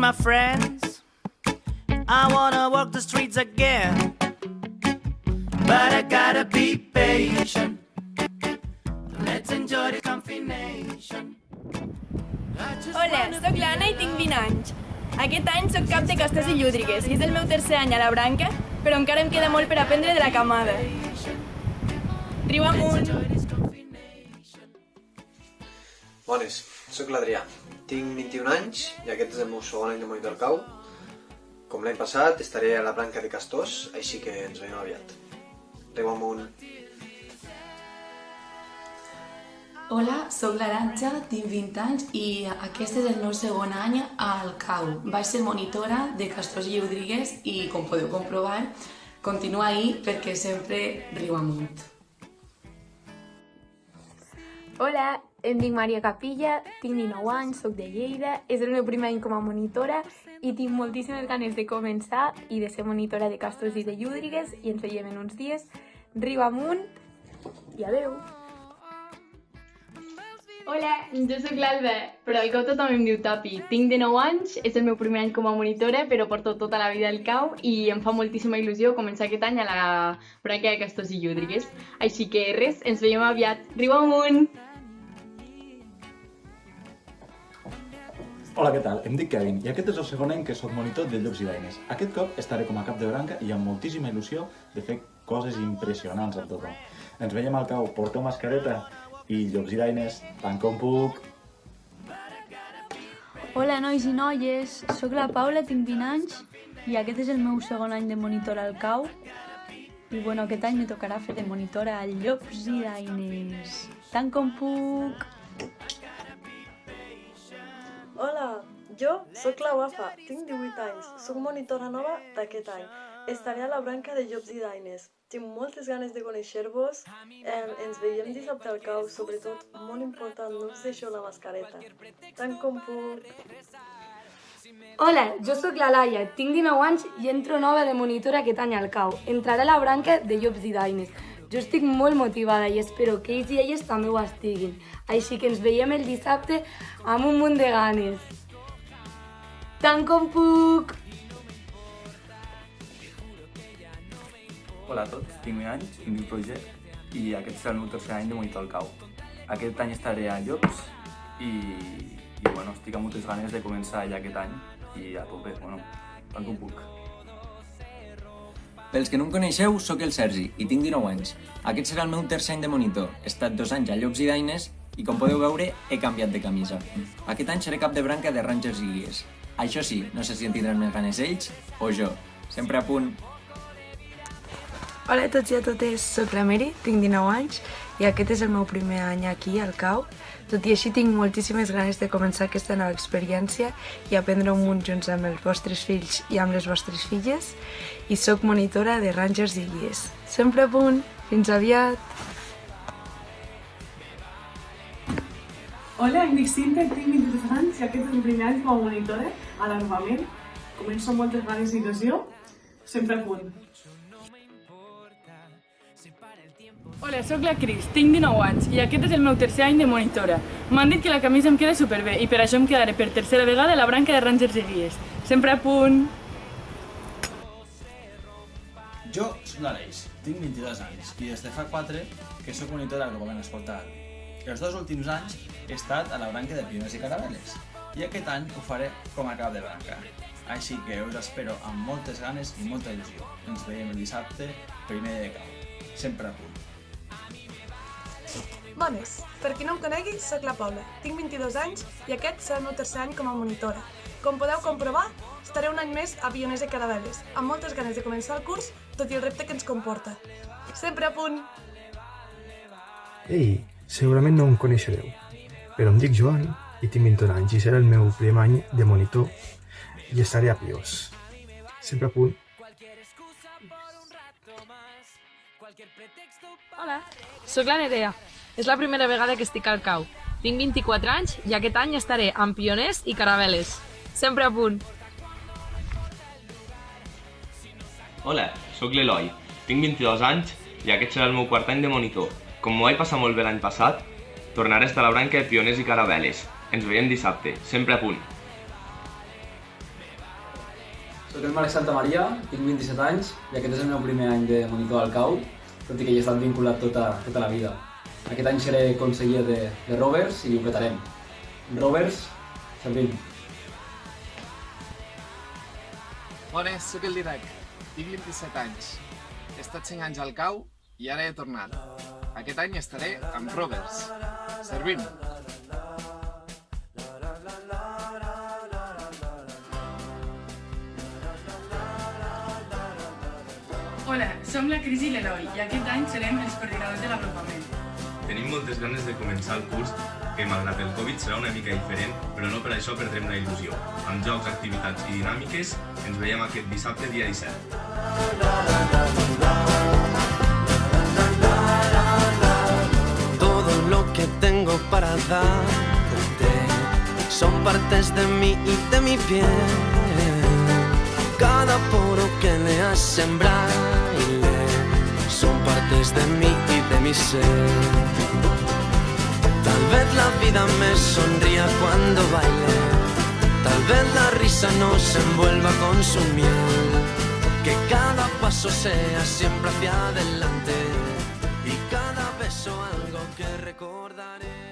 my friends. I wanna walk the streets again, but I gotta be patient. Let's enjoy the combination. Hola, sóc l'Anna i tinc 20 anys. Aquest any sóc cap de Castors i Llúdrigues i és el meu tercer any a la branca, però encara em queda molt per aprendre de la camada. Riu amunt! Bones, sóc l'Adrià. Tinc 21 anys i aquest és el meu segon any de monitor al CAU. Com l'any passat, estaré a la branca de Castors, així que ens veiem aviat. Riu amunt! Hola, sóc l'Arantxa, tinc 20 anys i aquest és el meu segon any al CAU. Vaig ser monitora de Castors i Llúdrigues i, com podeu comprovar, continuo ahí perquè sempre riu amunt. Hola, em dic Maria Capilla, tinc 19 anys, soc de Lleida, és el meu primer any com a monitora i tinc moltíssimes ganes de començar i de ser monitora de Castors i de Llúdrigues i ens veiem en uns dies. Riu amunt i adeu! Hola, jo sóc l'Alba, però al CAU tothom em diu Tapi. Tinc 19 anys, és el meu primer any com a monitora, però porto tota la vida al CAU i em fa moltíssima il·lusió començar aquest any a la branca de Castors i Llúdrigues. Així que res, ens veiem aviat. Riu amunt! Hola, què tal? Em dic Kevin i aquest és el segon any que soc monitor de Llops i Daines. Aquest cop estaré com a cap de branca i amb moltíssima il·lusió de fer coses impressionants amb tothom. Ens veiem al CAU, porteu mascareta i Llops i Daines, tant com puc. Hola, nois i noies, sóc la Paula, tinc 20 anys i aquest és el meu segon any de monitora al CAU. I bueno, aquest any me tocarà fer de monitora a Llops i Daines, tant com puc. Hola, jo sóc la Wafa, tinc 18 anys, sóc monitora nova d'aquest any. Estaré a la branca de Llops i Daines. Tinc moltes ganes de conèixer-vos. Ens veiem dissabte al CAU, sobretot, molt important, no us deixeu la mascareta. Tant com puc. Hola, jo sóc la Laia, tinc 19 anys i entro nova de monitora aquest any al CAU. Entraré a la branca de Llops i Daines. Jo estic molt motivada i espero que ells i elles també ho estiguin. Així que ens veiem el dissabte amb un munt de ganes. Tant com puc! Hola a tots, tinc 20 anys, em dic Roger i aquest serà el meu tercer any de monitor al CAU. Aquest any estaré a Llops i bueno, estic amb moltes ganes de començar ja aquest any i a tope, bueno, tant com puc. Pels que no em coneixeu, sóc el Sergi i tinc 19 anys. Aquest serà el meu tercer any de monitor. He estat 2 anys a Llops i Daines i, com podeu veure, he canviat de camisa. Aquest any seré cap de branca de Rangers i Guies. Això sí, no sé si en tindran més ganes ells o jo. Sempre a punt. Hola a tots i a totes, soc la Mary, tinc 19 anys i aquest és el meu primer any aquí al CAU. Tot i així tinc moltíssimes ganes de començar aquesta nova experiència i aprendre un munt junts amb els vostres fills i amb les vostres filles i soc monitora de Rangers i Guies. Sempre a punt, fins aviat! Hola, em dic Cinta, tinc 23 anys i aquest és el primer any com a monitora a l'armament. Començo amb moltes ganes i il·lusió, sempre a punt. Hola, sóc la Cris, tinc 19 anys i aquest és el meu tercer any de monitora. M'han dit que la camisa em queda superbé i per això em quedaré per tercera vegada a la branca de Rangers i Guies. Sempre a punt! Jo soc l'Aleix, tinc 22 anys i des de fa 4 que soc monitora al Govern Escoltar. Els 2 últims anys he estat a la branca de Pioners i Caravel·les i aquest any ho faré com a cap de branca. Així que us espero amb moltes ganes i molta il·lusió. Ens veiem el dissabte, primer de CAU. Sempre a punt. Bones, per qui no em conegui, sóc la Paula, tinc 22 anys i aquest serà el meu tercer any com a monitora. Com podeu comprovar, estaré un any més a Pioners i Caravel·les, amb moltes ganes de començar el curs, tot i el repte que ens comporta. Sempre a punt! Ei, segurament no em coneixereu, però em dic Joan i tinc 21 anys i serà el meu primer any de monitor i estaré a Pios. Sempre a punt. Hola, sóc la Nerea. És la primera vegada que estic al CAU. Tinc 24 anys i aquest any estaré amb Pioners i Caravel·les. Sempre a punt. Hola, sóc l'Eloi. Tinc 22 anys i aquest serà el meu quart any de monitor. Com m'ho vaig passar molt bé l'any passat, tornaré a estar a la branca de Pioners i Caravel·les. Ens veiem dissabte, sempre a punt. Soc el Marc Santamaria, tinc 27 anys i aquest és el meu primer any de monitor al CAU, tot i que hi he estat vinculat tota la vida. Aquest any seré conseller de Rovers i ho petarem. Rovers, servim. Bones, soc el Didac, tinc 27 anys. He estat 5 anys al CAU i ara he tornat. Aquest any estaré amb Rovers. Servim! Hola, som la Cris i l'Eloi i aquest any serem els coordinadors de l'agrupament. Tenim moltes ganes de començar el curs, que malgrat el Covid serà una mica diferent, però no per això perdrem la il·lusió. Amb jocs, activitats i dinàmiques, ens veiem aquest dissabte dia 17. Todo lo que tengo para darte son partes de mí y de mi piel. Cada poro que le has sembrado son partes de mí y de mi ser. Tal vez la vida me sonría cuando baile, tal vez la risa nos envuelva con su miel. Que cada paso sea siempre hacia adelante y cada beso algo que recordaré.